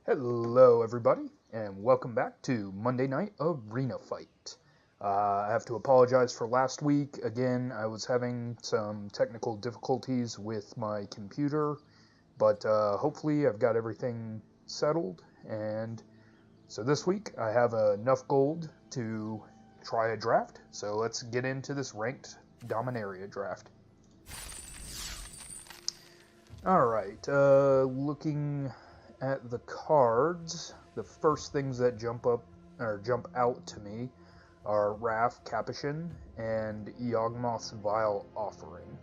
Hello, everybody, and welcome back to Monday Night Arena Fight. I have to apologize for last week. Again, I was having some technical difficulties with my computer, but hopefully I've got everything settled. And so this week I have enough gold to try a draft. So let's get into this ranked Dominaria Draft. Alright, looking at the cards, the first things that jump out to me are Wrath, Capuchin, and Yawgmoth's Vile Offering.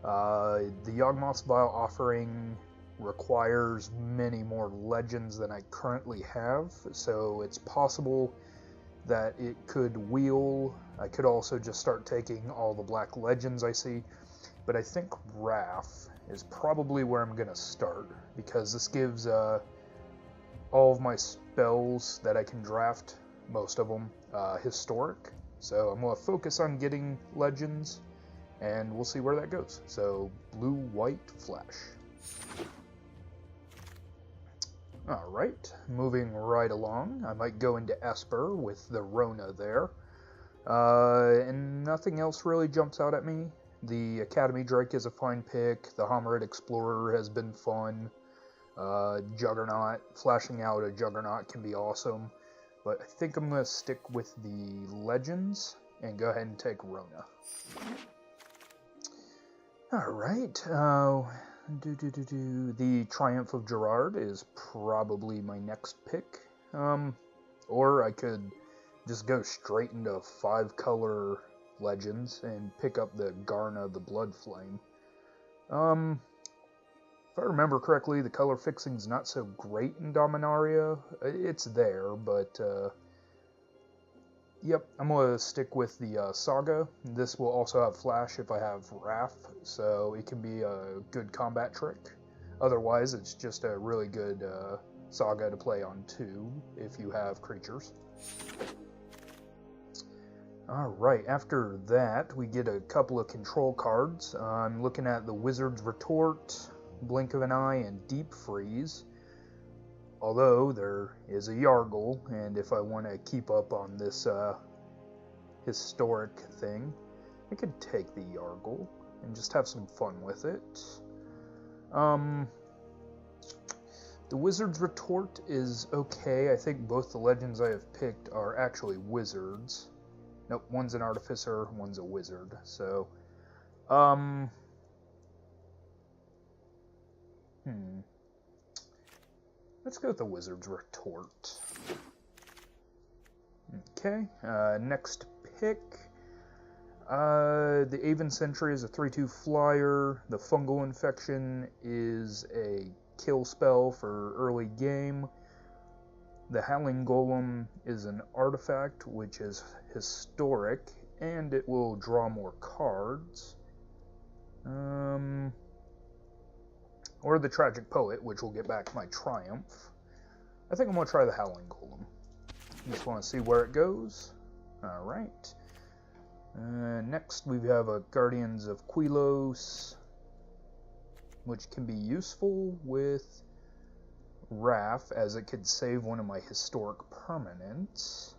The Yawgmoth's Vile Offering requires many more legends than I currently have, so it's possible that it could wheel. I could also just start taking all the black legends I see, but I think Wrath is probably where I'm going to start, because this gives all of my spells that I can draft, most of them, historic. So I'm going to focus on getting legends, and we'll see where that goes. So, blue, white, flash. Alright, moving right along. I might go into Esper with the Rona there. And nothing else really jumps out at me. The Academy Drake is a fine pick. The Homerid Explorer has been fun. Juggernaut, flashing out a Juggernaut can be awesome. But I think I'm going to stick with the Legends and go ahead and take Rona. Alright, the Triumph of Gerard is probably my next pick. Or I could just go straight into 5-color legends and pick up the Garna the Blood Flame. If I remember correctly, the color fixing's not so great in Dominaria. It's there, but yep, I'm gonna stick with the Saga. This will also have flash if I have Wrath, so it can be a good combat trick. Otherwise, it's just a really good Saga to play on 2 if you have creatures. Alright, after that, we get a couple of control cards. I'm looking at the Wizard's Retort, Blink of an Eye, and Deep Freeze. Although, there is a Yargle, and if I want to keep up on this historic thing, I could take the Yargle and just have some fun with it. The Wizard's Retort is okay. I think both the legends I have picked are actually wizards. Nope, one's an artificer, one's a wizard. So, let's go with the Wizard's Retort. Okay, next pick. The Aven Sentry is a 3/2 flyer. The Fungal Infection is a kill spell for early game. The Howling Golem is an artifact, which is historic, and it will draw more cards. Or the Tragic Poet, which will get back my Triumph. I think I'm going to try the Howling Golem. Just want to see where it goes. Alright. Next, we have a Guardians of Quelos, which can be useful with Wrath, as it could save one of my historic permanents.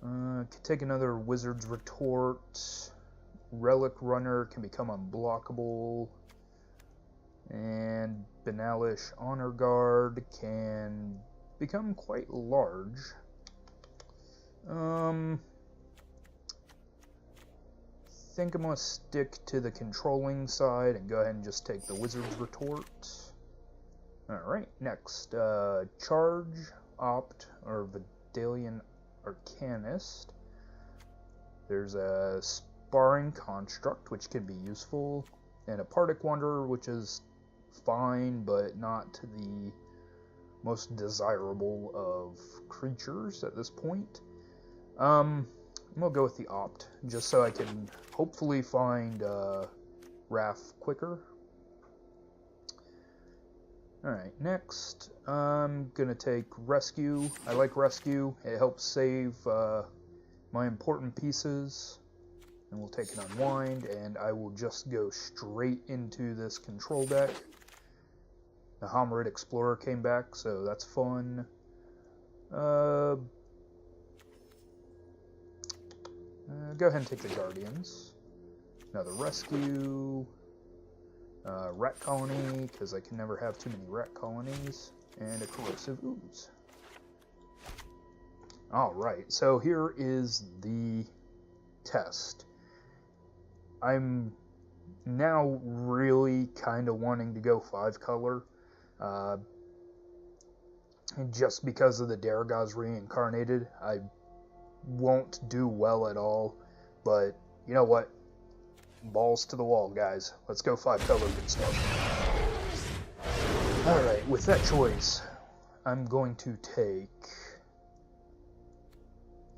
Could take another Wizard's Retort. Relic Runner can become unblockable. And Benalish Honor Guard can become quite large. Think I'm going to stick to the controlling side and go ahead and just take the Wizard's Retort. Alright, next, Charge, Opt, or Vidalian Arcanist. There's a Sparring Construct, which can be useful, and a Partic Wanderer, which is fine, but not the most desirable of creatures at this point. I'm going to go with the Opt, just so I can hopefully find Wrath quicker. Alright, next, I'm going to take Rescue. I like Rescue. It helps save my important pieces. And we'll take an Unwind, and I will just go straight into this control deck. The Homerid Explorer came back, so that's fun. Go ahead and take the Guardians. Another Rescue. Rat Colony, because I can never have too many rat colonies. And a Corrosive Ooze. Alright, so here is the test. I'm now really kind of wanting to go 5-color. Just because of the Daragaz reincarnated. I won't do well at all, but you know what? Balls to the wall, guys. Let's go 5-color good stuff. Alright, with that choice, I'm going to take...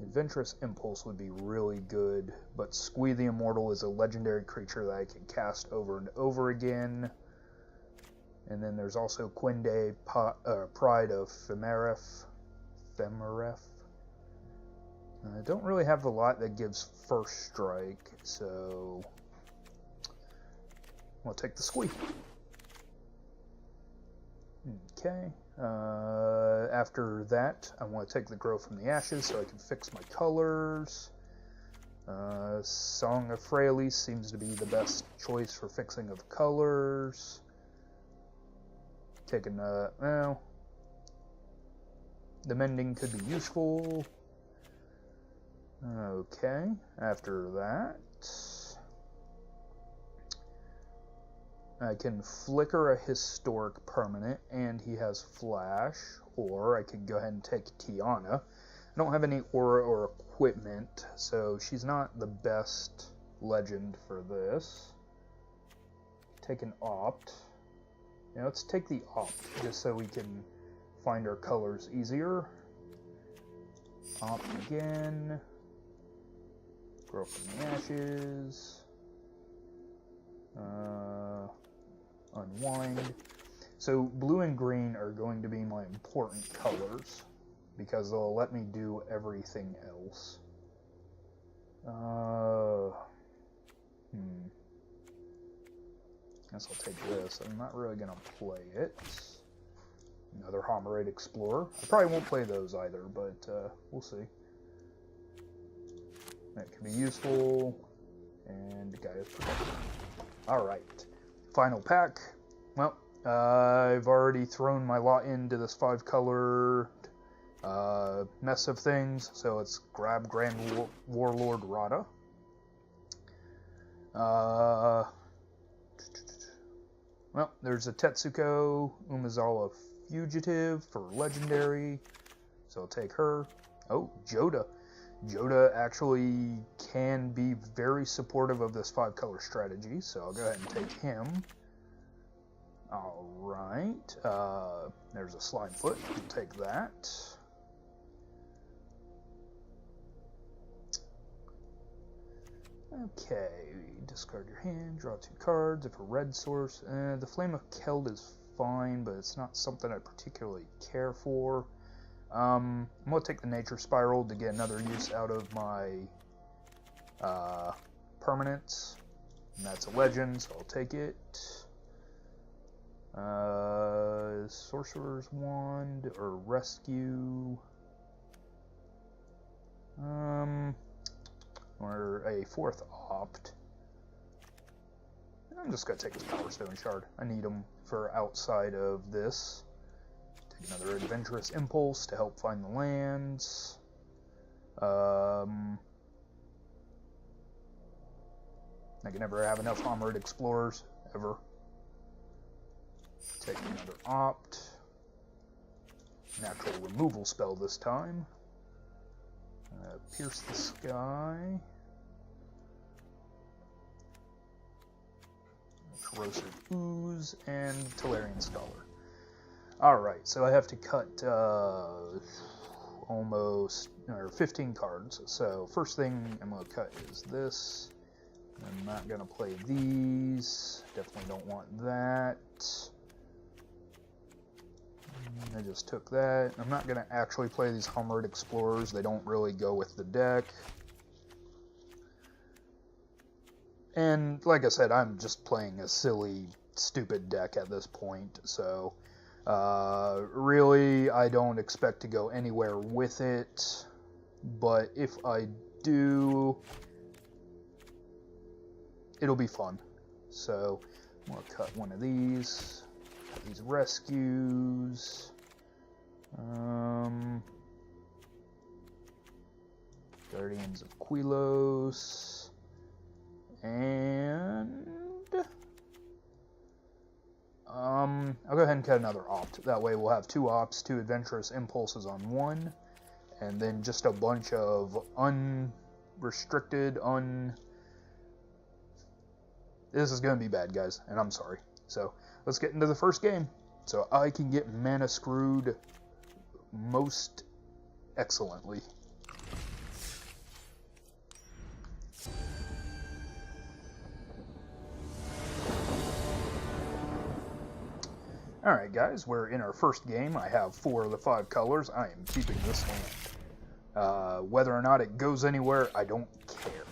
Adventurous Impulse would be really good, but Squee the Immortal is a legendary creature that I can cast over and over again. And then there's also Quinde, Pride of Femeref. I don't really have a lot that gives First Strike, so I'll take the Squee. Okay. After that, I want to take the Grow from the Ashes so I can fix my colors. Song of Freyalise seems to be the best choice for fixing of colors. Taking well, the Mending could be useful. Okay, after that, I can flicker a historic permanent, and he has Flash, or I could go ahead and take Tiana. I don't have any aura or equipment, so she's not the best legend for this. Take an Opt. Now let's take the Opt, just so we can find our colors easier. Opt again. Grow from the Ashes. Unwind. So blue and green are going to be my important colors, because they'll let me do everything else. Guess I'll take this. I'm not really going to play it. Another Homerid Explorer. I probably won't play those either, but we'll see. That can be useful. And Gaia's Protection. Alright. Final pack. Well, I've already thrown my lot into this 5-color mess of things, so let's grab Grand Warlord Rada. Well, there's a Tetsuko Umezawa Fugitive for Legendary, so I'll take her. Oh, Joda. Joda actually can be very supportive of this 5-color strategy, so I'll go ahead and take him. Alright, there's a Slimefoot, we'll take that. Okay, discard your hand, draw 2 cards. If a red source, the Flame of Keld is fine, but it's not something I particularly care for. I'm going to take the Nature Spiral to get another use out of my permanents. And that's a legend, so I'll take it. Sorcerer's Wand or Rescue. Or a 4th Opt. I'm just going to take this Power Stone Shard. I need them for outside of this. Take another Adventurous Impulse to help find the lands. I can never have enough Homerid Explorers, ever. Take another Opt. Natural Removal spell this time. Pierce the Sky. Corrosive Ooze, and Tolarian Scholar. Alright, so I have to cut almost 15 cards. So first thing I'm going to cut is this. I'm not going to play these. Definitely don't want that. I just took that. I'm not going to actually play these Homerid Explorers. They don't really go with the deck. And like I said, I'm just playing a silly, stupid deck at this point. So Really, I don't expect to go anywhere with it, but if I do, it'll be fun. So I'm going to cut one of these rescues. Guardians of Quilos, and I'll go ahead and cut another opt. That way we'll have 2 opts, 2 adventurous impulses on one, and then just a bunch of unrestricted, This is going to be bad, guys, and I'm sorry. So let's get into the first game, so I can get mana screwed most excellently. Alright guys, we're in our first game. I have 4 of the 5 colors. I am keeping this hand. Whether or not it goes anywhere, I don't care.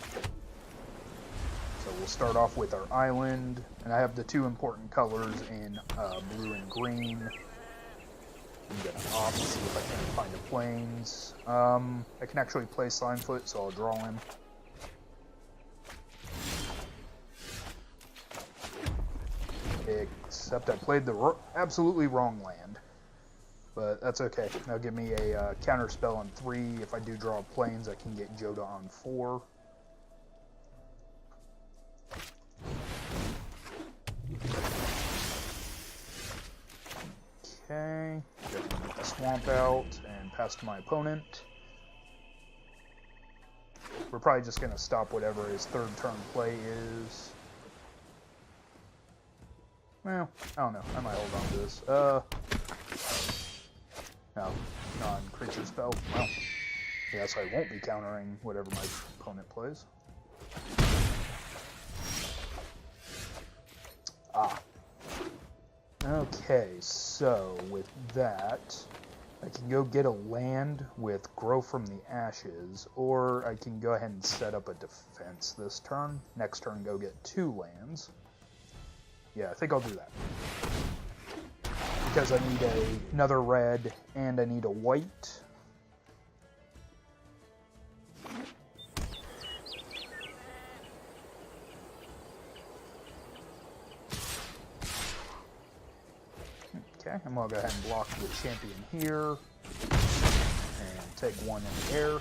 So we'll start off with our island, and I have the 2 important colors in blue and green. I'm going to opt to see if I can find a plains. I can actually play Slimefoot, so I'll draw him. Except I played the absolutely wrong land. But that's okay. That'll give me a counter spell on 3. If I do draw plains, I can get Joda on 4. Okay. Get the swamp out and pass to my opponent. We're probably just going to stop whatever his 3rd turn play is. Well, I don't know. I might hold on to this. No, non-creature spell. Well, yes, I won't be countering whatever my opponent plays. Okay, so with that, I can go get a land with Grow from the Ashes, or I can go ahead and set up a defense this turn. Next turn, go get 2 lands. Yeah, I think I'll do that. Because I need another red, and I need a white. Okay, I'm going to go ahead and block the champion here. And take 1 in the air.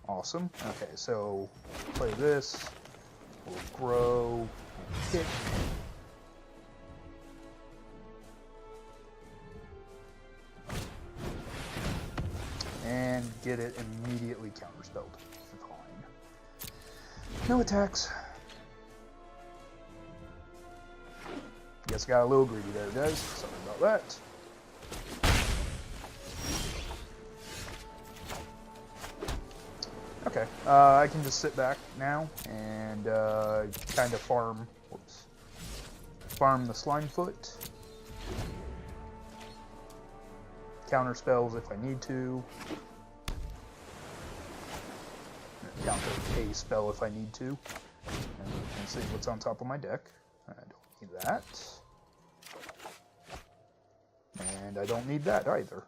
Awesome. Okay, so play this. We'll grow. Kick. And get it immediately counterspelled. Fine. No attacks. Guess I got a little greedy there, guys. Sorry about that. Okay, I can just sit back now and kind of farm the Slimefoot. Counter spells if I need to. Counter a spell if I need to. And we can see what's on top of my deck. I don't need that. And I don't need that either.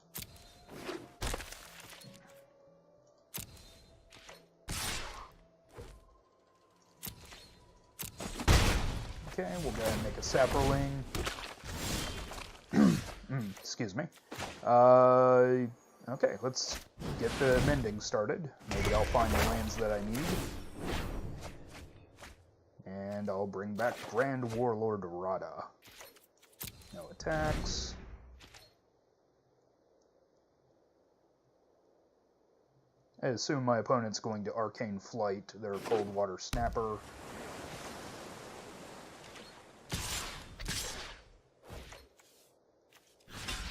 Okay, we'll go ahead and make a sapperling. Excuse me. Okay, let's get the mending started. Maybe I'll find the lands that I need. And I'll bring back Grand Warlord Rada. No attacks. I assume my opponent's going to Arcane Flight, their Cold Water Snapper.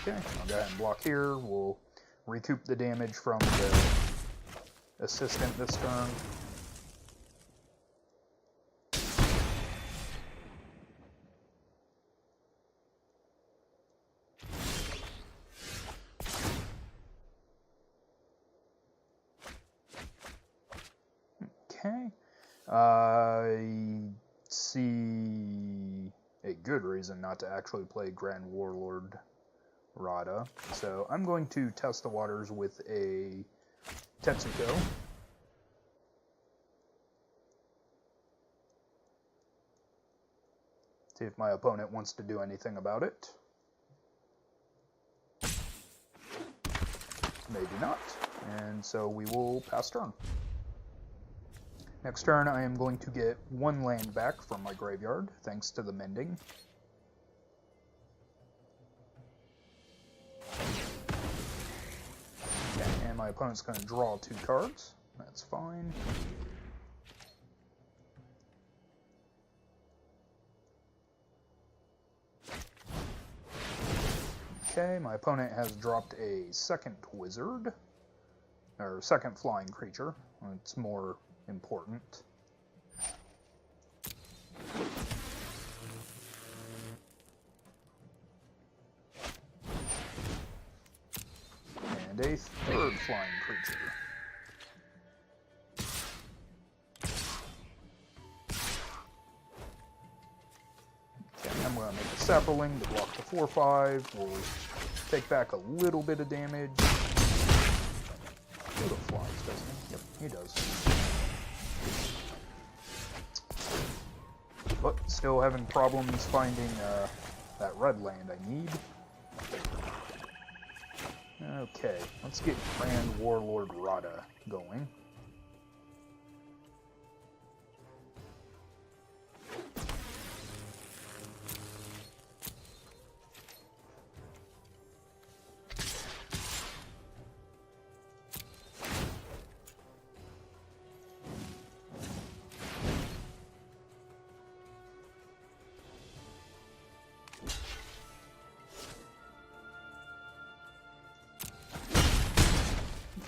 Okay, I'll go ahead and block here. We'll recoup the damage from the assistant this turn. Okay. I see a good reason not to actually play Grand Warlord Rada. So I'm going to test the waters with a Tetsuko. See if my opponent wants to do anything about it. Maybe not. And so we will pass turn. Next turn I am going to get 1 land back from my graveyard, thanks to the mending. Okay, and my opponent's going to draw 2 cards. That's fine. Okay, my opponent has dropped a second wizard, or second flying creature. It's more important. And a third flying creature. Okay, I'm going to make a sapling to block the 4/5. We'll take back a little bit of damage. He flies, doesn't he? Yep, he does. But still having problems finding that red land I need. Okay, let's get Grand Warlord Rada going.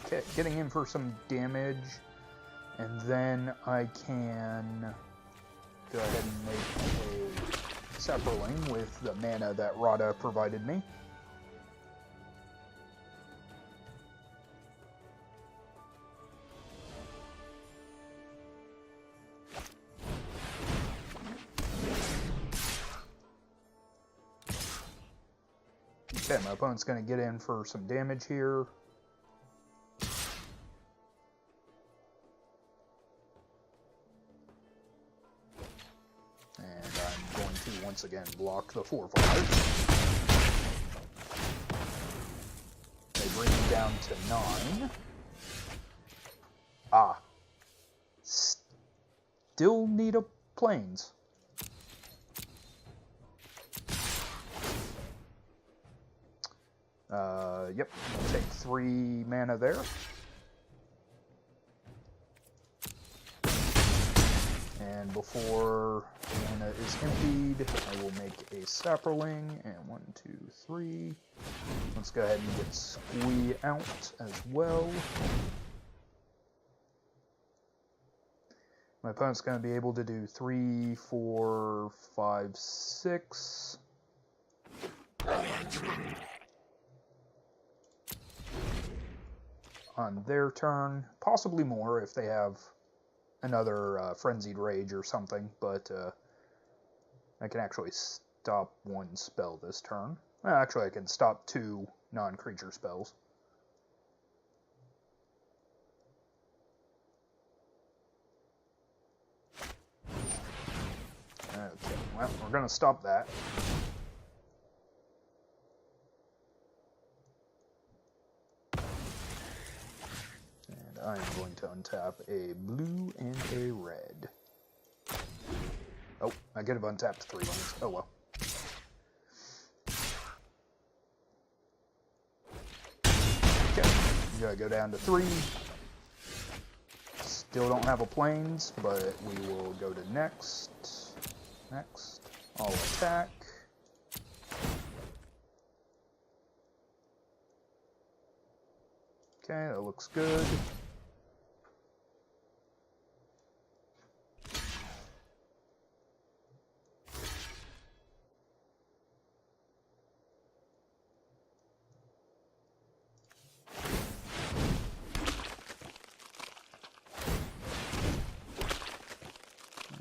Okay, getting in for some damage, and then I can go ahead and make a sapling with the mana that Rada provided me. Okay, my opponent's going to get in for some damage here. Once again, block the 4/5. They bring me down to 9. Ah. Still need a plains. Yep, I'll take 3 mana there. And before mana is emptied, I will make a sapling, and 1, 2, 3. Let's go ahead and get Squee out as well. My opponent's going to be able to do 3, 4, 5, 6. On their turn, possibly more if they have another Frenzied Rage or something, but I can actually stop 1 spell this turn. Well, actually, I can stop 2 non-creature spells. Okay, well, we're going to stop that. I am going to untap a blue and a red. Oh, I could have untapped 3 ones. Oh well. Okay, we gotta go down to 3. Still don't have a plains, but we will go to next. Next. I'll attack. Okay, that looks good.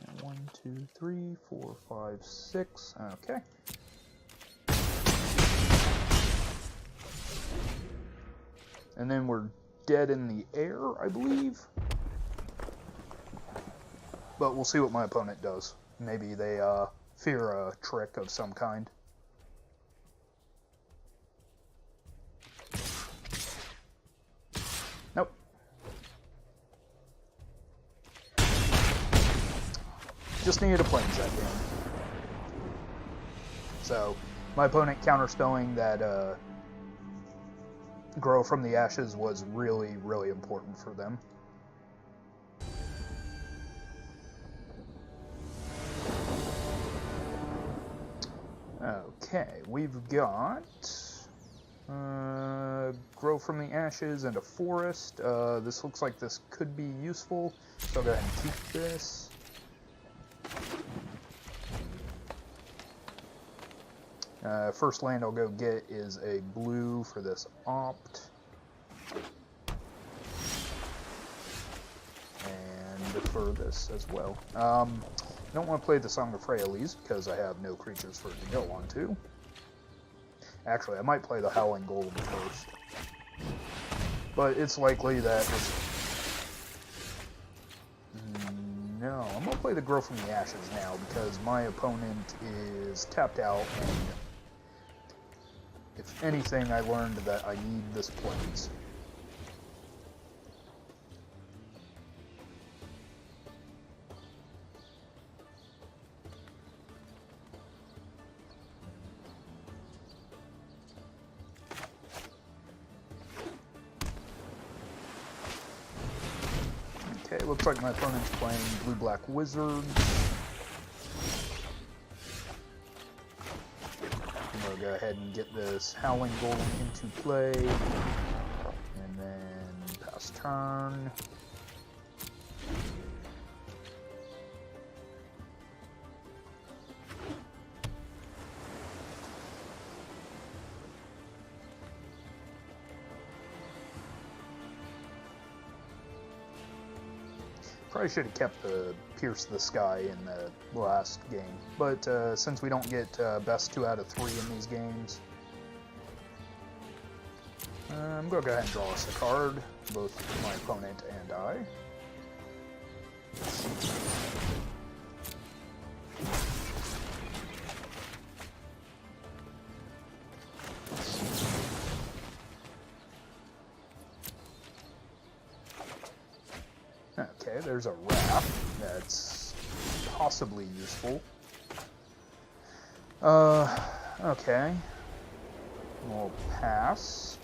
And 1, 2, 3, 4, 5, 6. Okay. And then we're dead in the air, I believe. But we'll see what my opponent does. Maybe they fear a trick of some kind. Nope. Just needed a plains that game. So, my opponent counterspelling that Grow from the Ashes was really, really important for them. Okay, we've got Grow from the Ashes and a Forest. This looks like this could be useful, so I'll go ahead and keep this. First land I'll go get is a blue for this Opt. And for this as well. I don't want to play the Song of Freyalise because I have no creatures for it to go onto. Actually, I might play the Howling Golem first. But it's likely that... No, I'm going to play the Grow from the Ashes now because my opponent is tapped out, and if anything, I learned that I need this plains. Okay, looks like my opponent's playing Blue-Black Wizard. I'm going to go ahead and get this Howling Golem into play. And then pass turn. Probably should have kept the Pierce the Sky in the last game, but since we don't get best 2 out of 3 in these games, I'm going to go ahead and draw us a card, both my opponent and I. Okay, there's a Raft that's possibly useful. Okay. We'll pass.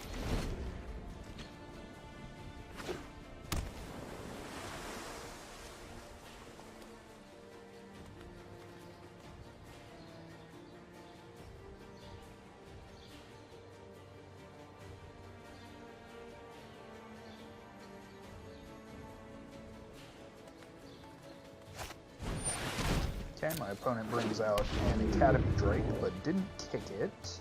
Okay, my opponent brings out an Academy Drake, but didn't kick it.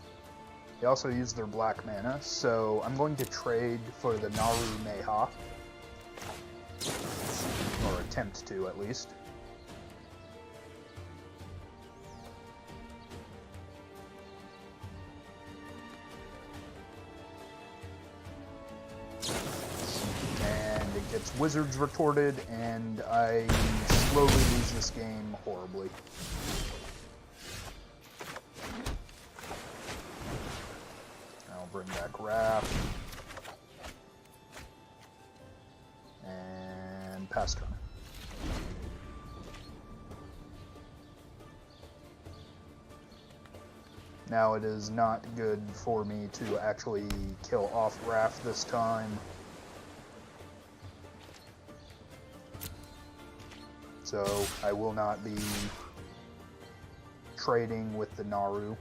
They also used their black mana, so I'm going to trade for the Naru Neha. Or attempt to, at least. And it gets Wizards retorted, and I slowly lose this game horribly. I'll bring back Raft. And pass turn. Now it is not good for me to actually kill off Raft this time. So I will not be trading with the Naru.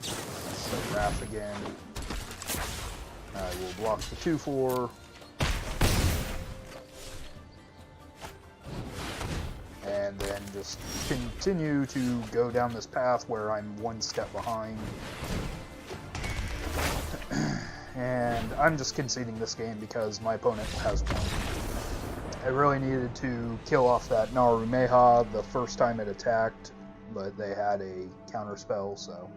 So Wrath again. I will block the 2/4. And then just continue to go down this path where I'm one step behind. And I'm just conceding this game because my opponent has won. I really needed to kill off that Narumeha the first time it attacked, but they had a counter spell, so.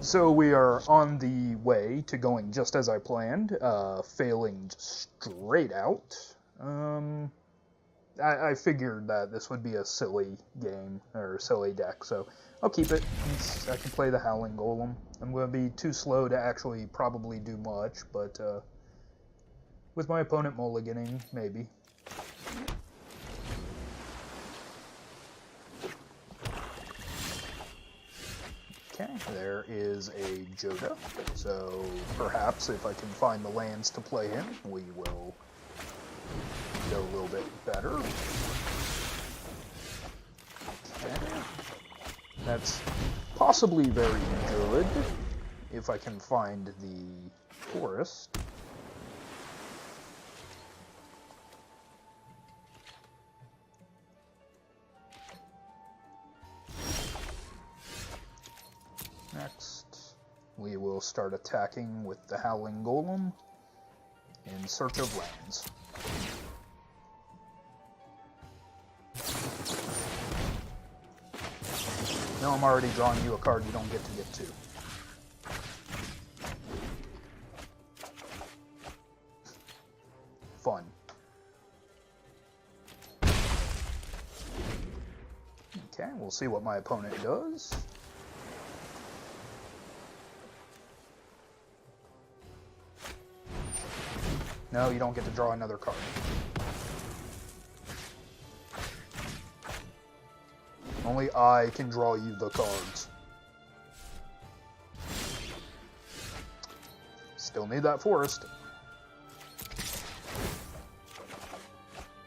So we are on the way to going just as I planned, failing straight out. I figured that this would be a silly game, or a silly deck, so I'll keep it. I can play the Howling Golem. I'm going to be too slow to actually probably do much, but with my opponent mulliganing, maybe. Okay, there is a Joda, so perhaps if I can find the lands to play him, we will go a little bit better. Okay. That's possibly very good if I can find the forest. Next, we will start attacking with the Howling Golem in search of lands. No, I'm already drawing you a card you don't get to. Fun. Okay, we'll see what my opponent does. No, you don't get to draw another card. Only I can draw you the cards. Still need that forest.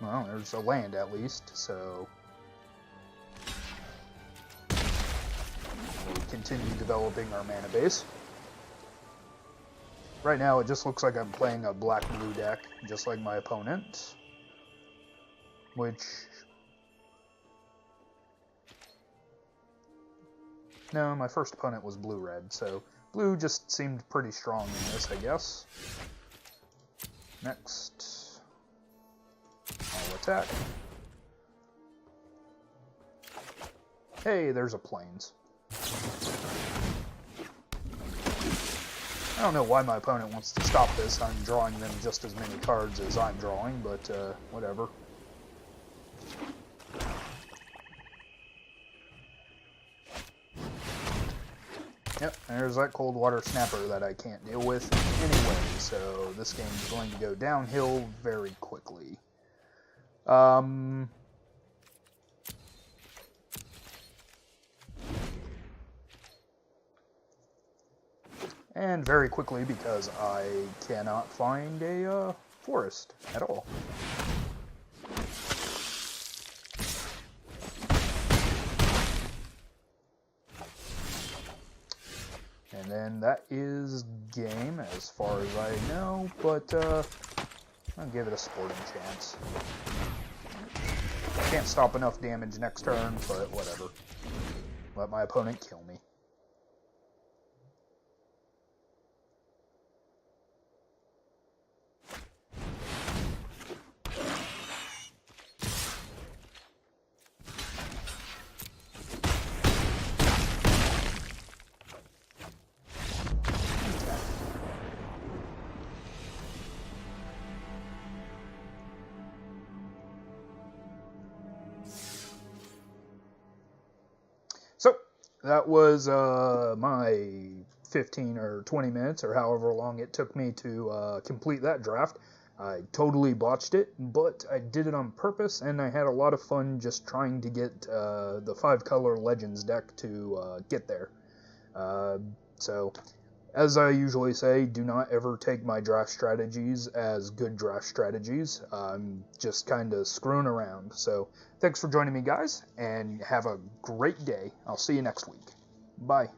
Well, there's a land at least, so we'll continue developing our mana base. Right now, it just looks like I'm playing a black-blue deck, just like my opponent. Which... No, my first opponent was blue-red, so blue just seemed pretty strong in this, I guess. Next, I'll attack. Hey, there's a Plains. I don't know why my opponent wants to stop this. I'm drawing them just as many cards as I'm drawing, but whatever. Yep, there's that cold water snapper that I can't deal with anyway, so this game is going to go downhill very quickly. And very quickly because I cannot find a forest at all. And then that is game as far as I know, but I'll give it a sporting chance. Can't stop enough damage next turn, but whatever. Let my opponent kill me. So, that was my 15 or 20 minutes, or however long it took me to complete that draft. I totally botched it, but I did it on purpose, and I had a lot of fun just trying to get the 5-color Legends deck to get there. So, as I usually say, do not ever take my draft strategies as good draft strategies. I'm just kind of screwing around. So, thanks for joining me, guys, and have a great day. I'll see you next week. Bye.